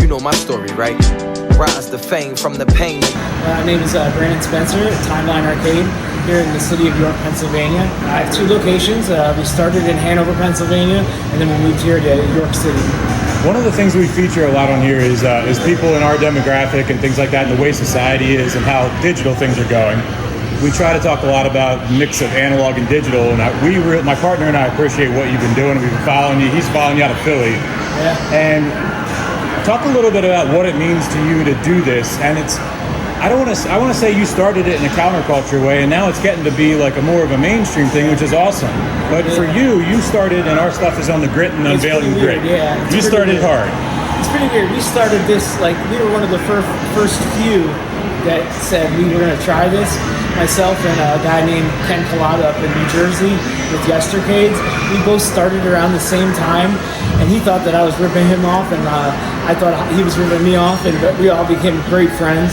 You know my story, right? Rise to fame from the pain. My name is Brandon Spencer at Timeline Arcade here in the city of York, Pennsylvania. I have 2 locations. We started in Hanover, Pennsylvania, and then we moved here to York City. One of the things we feature a lot on here is people in our demographic and things like that, and the way society is and how digital things are going. We try to talk a lot about mix of analog and digital, and my partner and I appreciate what you've been doing. We've been following you. He's following you out of Philly. Yeah. And talk a little bit about what it means to you to do this. And I want to say you started it in a counterculture way, and now it's getting to be like more of a mainstream thing, which is awesome. But for you started, and our stuff is on the grit and unveiling the grit. Yeah, you started hard. It's pretty weird. We started this, like, we were one of the first few that said we were going to try this. Myself and a guy named Ken Collada up in New Jersey with Yestercades. We both started around the same time, and he thought that I was ripping him off, and I thought he was ripping me off, and we all became great friends.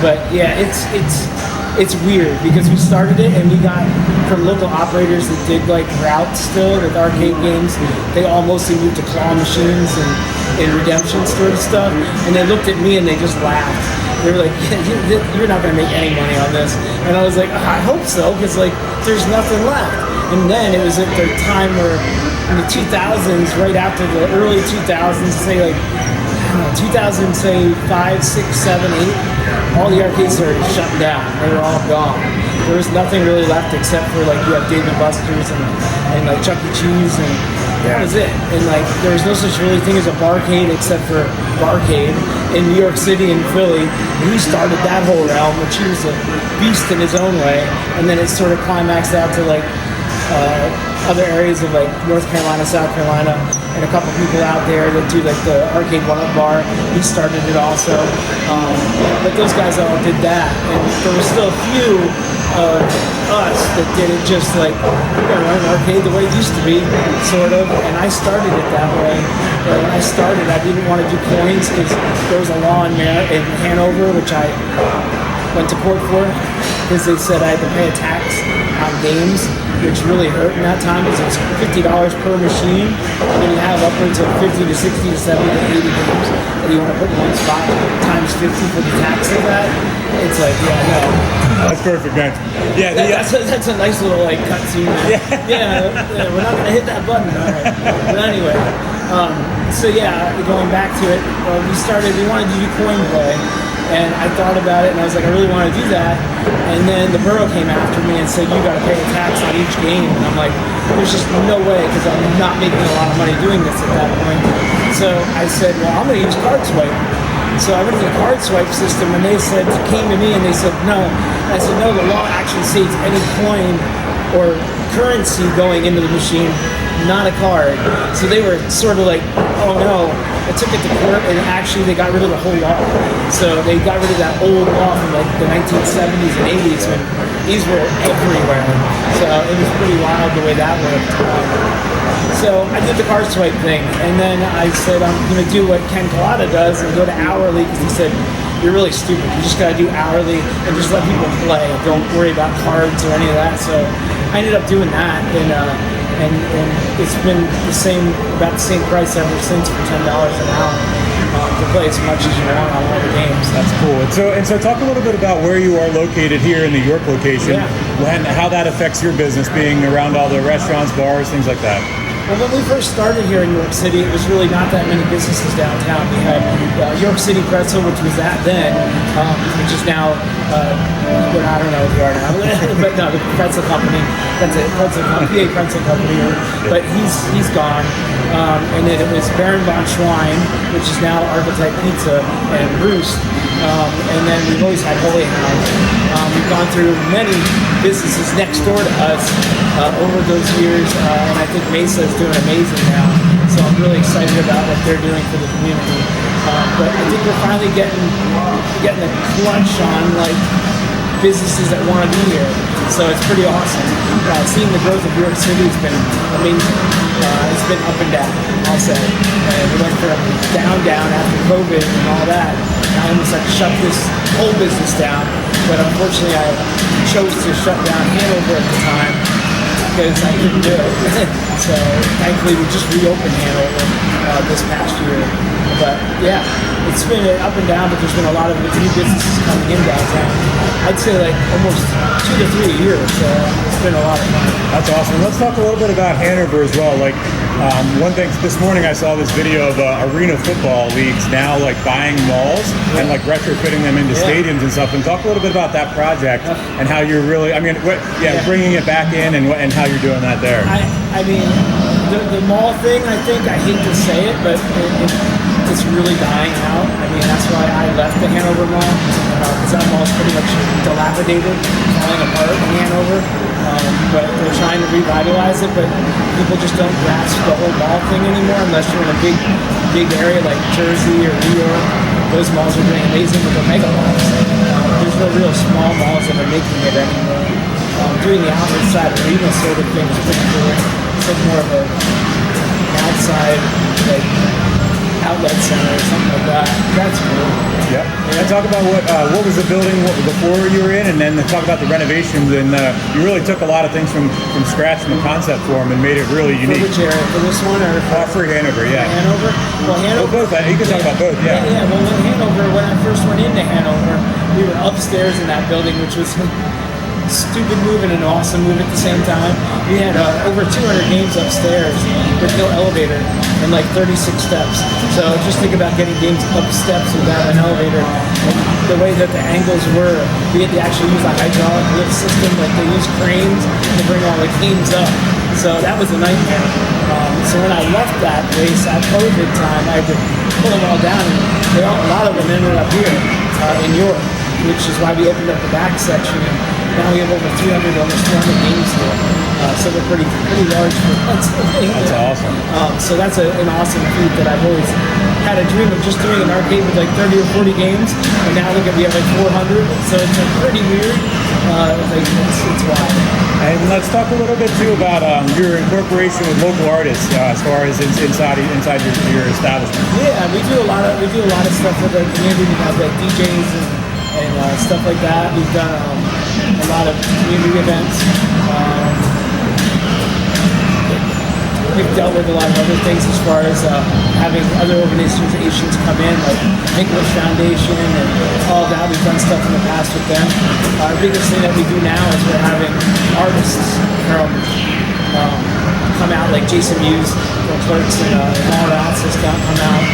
But yeah, it's weird because we started it and we got from local operators that did like routes still with arcade games. They all mostly moved to claw machines and redemption sort of stuff, and they looked at me and they just laughed. They were like, yeah, you're not going to make any money on this. And I was like, I hope so, because like there's nothing left. And then it was at the time where in the 2000s, right after the early 2000s, say like, I don't know, 2000, say 5, 6, 7, 8, all the arcades started shutting down. They were all gone. There was nothing really left except for like you have Dave & Buster's and like Chuck E. Cheese, and that was it. And like there was no such really thing as a barcade except for Barcade in New York City and Philly. And he started that whole realm, which he was a beast in his own way. And then it sort of climaxed out to like other areas of like North Carolina, South Carolina, and a couple people out there that do like the arcade bar. He started it also, but those guys all did that, and there was still a few of us that did it just like we're gonna run an arcade the way it used to be, sort of. And I started it that way. When I started, I didn't want to do coins because there was a law in Hanover, which I went to court for, because they said I had to pay a tax on games, which really hurt in that time because it's $50 per machine, and then you have upwards of 50 to 60 to 70 to 80 games that you want to put in one spot, times 50 for the tax of that. It's like, yeah, no. That's perfect, man. Yeah, that's a nice little like cutscene. Yeah, we're not gonna hit that button, all right. But anyway, so yeah, going back to it, we wanted to do coin play. And I thought about it, and I was like, I really want to do that. And then the borough came after me and said, you got to pay a tax on each game. And I'm like, there's just no way, because I'm not making a lot of money doing this at that point. So I said, well, I'm going to use card swipe. So I went to the card swipe system, and they came to me and they said, no. And I said, no, the law actually states any coin or currency going into the machine, not a card. So they were sort of like, oh no. I took it to court, and actually they got rid of the whole law. So they got rid of that old law from like the 1970s and 80s when these were everywhere. So it was pretty wild the way that worked. So I did the card swipe thing, and then I said I'm going to do what Ken Collada does and go to hourly, because he said, you're really stupid. You just got to do hourly and just let people play. Don't worry about cards or any of that. So I ended up doing that, and it's been about the same price ever since for $10 an hour to play as much as you want on all the games. That's cool. And so talk a little bit about where you are located here in the York location, and how that affects your business, being around all the restaurants, bars, things like that. Well, when we first started here in York City, it was really not that many businesses downtown. We had York City Pretzel, which was that then, which is now, I don't know what they are now, but no, the Pretzel Company, that's it, PA Pretzel Company, but he's gone. And then it was Baron von Schwein, which is now Archetype Pizza and Roost. And then we've always had Holy Hound. We've gone through many businesses next door to us over those years, and I think Mesa is doing amazing now. So I'm really excited about what they're doing for the community. But I think we're finally getting a clutch on like businesses that want to be here. So it's pretty awesome. Seeing the growth of York City has been amazing. It's been up and down, I'll say. And we went from down after COVID and all that. I almost had to shut this whole business down, but unfortunately I chose to shut down Hanover at the time because I couldn't do it. So thankfully we just reopened Hanover this past year. But yeah, it's been up and down, but there's been a lot of new businesses coming in downtown. I'd say like almost 2 to 3 a year, so it's been a lot of fun. That's awesome. Let's talk a little bit about Hanover as well. Like one thing, this morning I saw this video of arena football leagues now like buying malls and like retrofitting them into stadiums and stuff. And talk a little bit about that project and how you're really, bringing it back in and how you're doing that there. I mean, the mall thing, I think, I hate to say it, but it's really dying out. I mean, that's why I left the Hanover Mall, because that mall's pretty much dilapidated, falling apart in Hanover. But they're trying to revitalize it, but people just don't grasp the whole mall thing anymore unless you're in a big area like Jersey or New York. Those malls are doing amazing with their mega malls. There's no real small malls that are making it anymore. Doing the outlet side arena sort of thing is pretty cool. It's like more of an outside, like, outlet center or something like that. That's cool. Yep. And talk about what was the building before you were in, and then talk about the renovations. And you really took a lot of things from scratch from the concept form and made it really unique. For which area? For this one or for Hanover? Yeah. Hanover. Well, Hanover. Well, both. You can talk about both. Yeah. Yeah. Well, in Hanover, when I first went into Hanover, we were upstairs in that building, which was stupid move and an awesome move at the same time. We had over 200 games upstairs with no elevator and like 36 steps. So just think about getting games up steps without an elevator. And the way that the angles were, we had to actually use a hydraulic lift system. Like they use cranes to bring all the games up. So that was a nightmare. So when I left that place at COVID time, I had to pull them all down. And a lot of them ended up here in Europe, which is why we opened up the back section. Now we have over 300, almost 400 games here. So they're pretty large for Pennsylvania. That's awesome. So that's an awesome feat that I've always had a dream of just doing an arcade with like 30 or 40 games. And now look at, we have like 400. So it's like pretty weird. It's wild. And let's talk a little bit too about your incorporation with local artists as far as inside your establishment. Yeah, we do a lot of stuff with the community. We have like DJs and stuff like that. We've done a lot of community events. We've dealt with a lot of other things as far as having other organizations come in, like Make-A-Wish Foundation and all of that. We've done stuff in the past with them. Our biggest thing that we do now is we're having artists come out, like Jason Mewes from Clerks and all that has come out.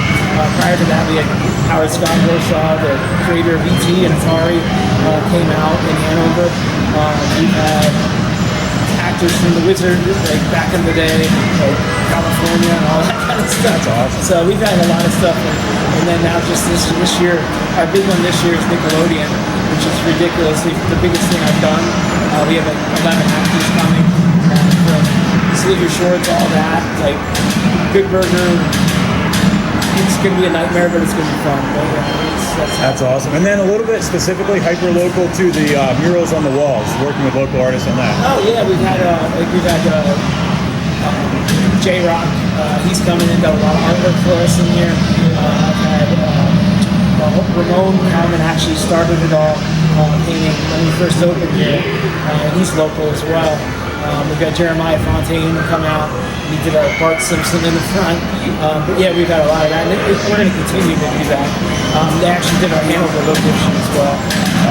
Prior to that, we had Howard Scott Warshaw, the creator of ET and Atari, came out in Hanover. We've had actors from The Wizard, like back in the day, like California and all that kind of stuff. That's awesome. So we've had a lot of stuff, and then now just this year, our big one this year is Nickelodeon, which is ridiculously the biggest thing I've done. We have like 11 actors coming from Sleeve Your Shorts, all that, like Good Burger. It's going to be a nightmare, but it's going to be fun. But, that's awesome. And then a little bit specifically hyper-local to the murals on the walls, working with local artists on that. Oh yeah, we've had J-Rock. He's coming in, done a lot of artwork for us in here. I've had Ramon come and actually started it all painting when we first opened here. He's local as well. We've got Jeremiah Fontaine come out. He did our Bart Simpson in the front. But yeah, we've had a lot of that. And we're going to continue to do that. They actually did our Hanover location as well.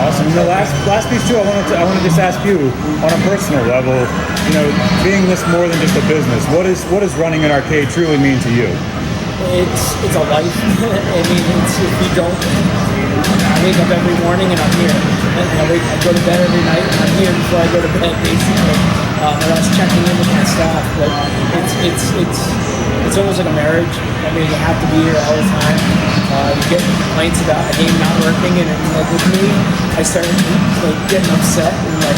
Awesome. And the last piece too, I want to just ask you on a personal level, being this more than just a business, what does running an arcade truly mean to you? It's a life. I mean, if you don't, I wake up every morning and I'm here. And I go to bed every night and I'm here before I go to bed, basically. And I was checking in with my staff, but it's almost like a marriage. I mean, you have to be here all the time. You get complaints about a game not working, and like with me, I started like getting upset and like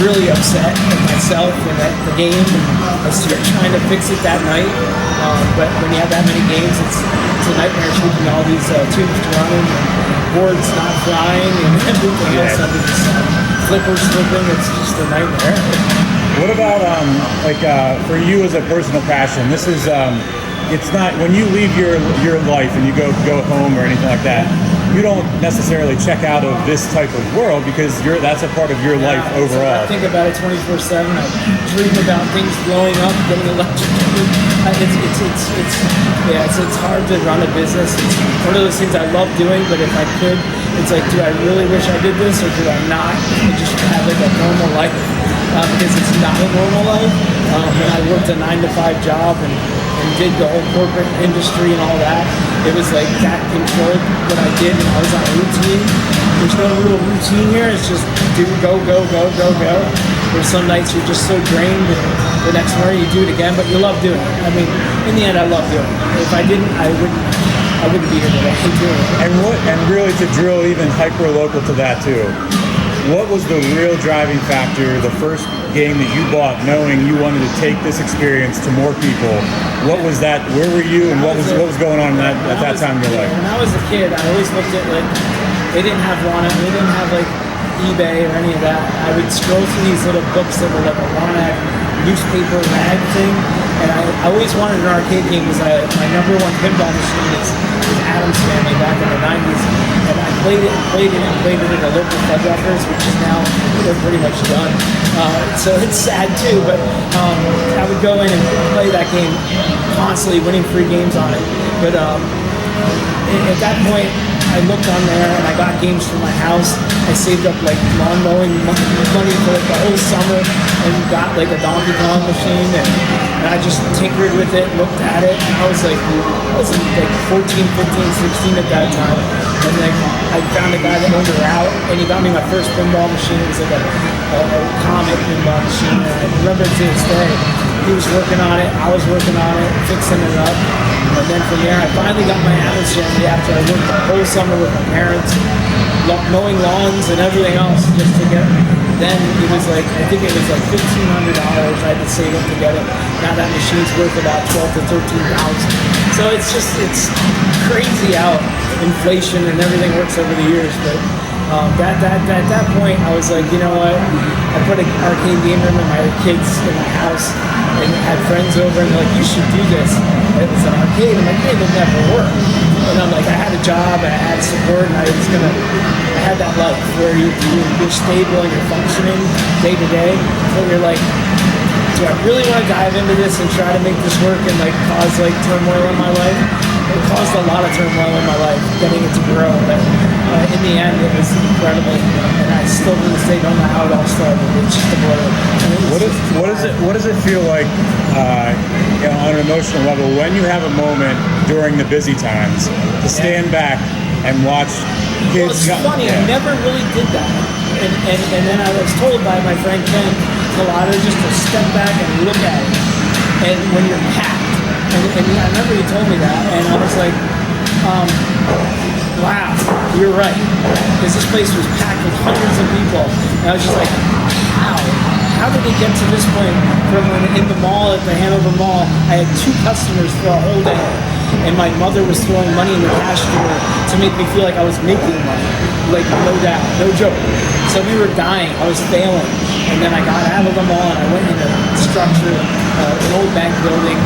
really upset with myself and at the game. And I started trying to fix it that night. But when you have that many games, it's a nightmare keeping all these tubes running, and boards not flying, and everything else under the sun. Flippers slipping. It's just a nightmare. What about for you as a personal passion? This is it's not when you leave your life and you go home or anything like that. you don't necessarily check out of this type of world because that's a part of your life overall. I think about it 24/7. I dream about things blowing up, getting electrocuted. It's hard to run a business. It's one of those things I love doing, but if I could, it's like, do I really wish I did this or do I not? And just have like a normal life because it's not a normal life. When I worked a 9-to-5 job and did the whole corporate industry and all that, it was like that controlled what I did, and I was on a routine. There's no real routine here. It's just do, go. There's some nights you're just so drained, and the next morning you do it again, but you love doing it. I mean, in the end, I love doing it. If I didn't, I wouldn't be here today doing it. And really to drill even hyper local to that too. What was the real driving factor, the first game that you bought knowing you wanted to take this experience to more people? What was that? Where were you and what was going on at that time in your life? When I was a kid, I always looked at like, they didn't have like eBay or any of that. I would scroll through these little books that were like a Wanted newspaper mag thing, and I always wanted an arcade game because my number one pinball machine is Adam's Family back in the 90s, and I played it at a local Fuddruckers, which is now, they're pretty much done. So it's sad too, but I would go in and play that game constantly, winning free games on it. But at that point, I looked on there and I got games for my house. I saved up like lawn mowing money for like the whole summer and got like a Donkey Kong machine, and I just tinkered with it, looked at it, and I was like 14, 15, 16 at that time. And then I found a guy that owned a route, and he got me my first pinball machine. It was like a comic pinball machine, and I remember it to this day. He was working on it, I was working on it, fixing it up. And then from there, I finally got my Adam's Family after I worked the whole summer with my parents, mowing lawns and everything else just to get it. Then it was like, I think it was like $1,500 I had to save up to get it. Now that machine's worth about $12,000 to $13,000. So it's crazy how inflation and everything works over the years. But at that point, I was like, you know what? I put an arcade game room in my kids in my house and had friends over, and they're like, you should do this. It was an arcade. I'm like, hey, it'll never work. And I'm like, I had a job, I had support, and I had that life where you're stable and you're functioning day to day. But you're like, do I really want to dive into this and try to make this work and like cause like turmoil in my life? It caused a lot of turmoil in my life, getting it to grow. But in the end, it was incredible, and I still to this day don't know how it all started. It's just a blur. What does it feel like on an emotional level when you have a moment during the busy times to stand back and watch kids? Well, it's funny. I never really did that, and then I was told by my friend Ken Collado just to step back and look at it, and when you're packed. And I remember he told me that, and I was like, wow, you're right. Because this place was packed with hundreds of people. And I was just like, how? How did it get to this point from when in the mall, at the Hanover Mall, I had 2 customers for a whole day. And my mother was throwing money in the cash drawer to make me feel like I was making money. Like, no doubt, no joke. So we were dying. I was failing. And then I got out of the mall and I went into structure, an old bank building.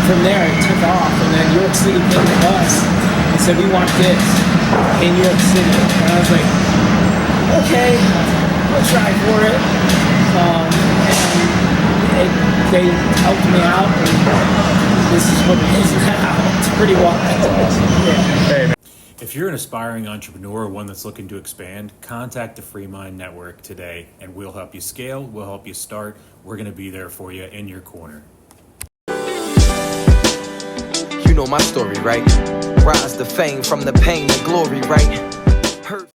From there, it took off, and then New York City came to us and said, we want this in New York City. And I was like, okay, we'll try for it. And they helped me out, and this is what it is now. It's pretty wild. Yeah. Hey, man. If you're an aspiring entrepreneur or one that's looking to expand, contact the FreeMind Network today, and we'll help you scale, we'll help you start. We're going to be there for you in your corner. You know my story, right? Rise to fame from the pain to glory, right?